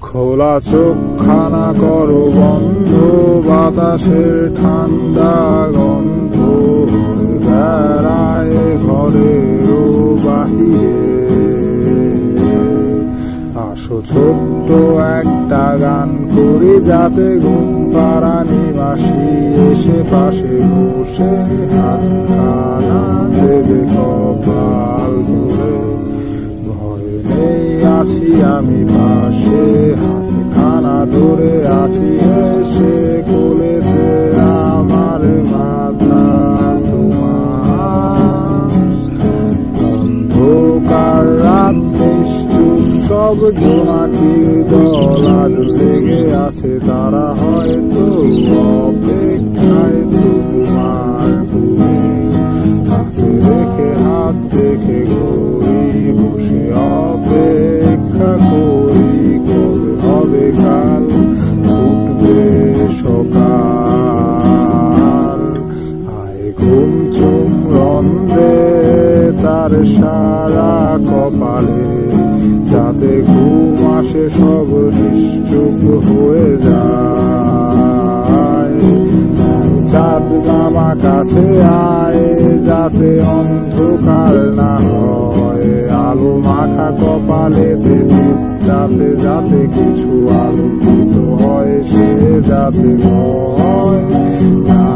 খোলা চোখখানা করো বন্ধ, বাতাসের ঠান্ডা গন্ধ বেড়ায় ঘরেরও বাহিরে। আসো ছোট্ট একটা গান করি, যাতে ঘুম পাড়া নিবাসী এসে পাশে বসে হাতখানা দেবে কপাল ভরে। ভয় নেই, আছি আমি পাশে, হাতখানা ধরে আছি এসে কোলেতে আমার মাথা তোমার। অন্ধকার রাত নিশ্চুপ, সব জোনাকির দল আজ লেগে আছে, তারা হয়তো অপেক্ষায় তোমার তুমি। হাতে রেখে হাত দেখে ঘড়ি বসে অপেক্ষা করি, কবে হবে কাল, উঠবে সকাল। আয় ঘুম চুম রন্ধ্রে তার সারা কপালে, যাতে ঘুম আসে সব নিশ্চুপ হয়ে যায়। চাঁদ মামা কাছে আয়, যাতে অন্ধকার না হয়, আলো মাখা কপালেতে দীপটাতে যাতে কিছু আলোকিত হয়, সে যাতে ভয় না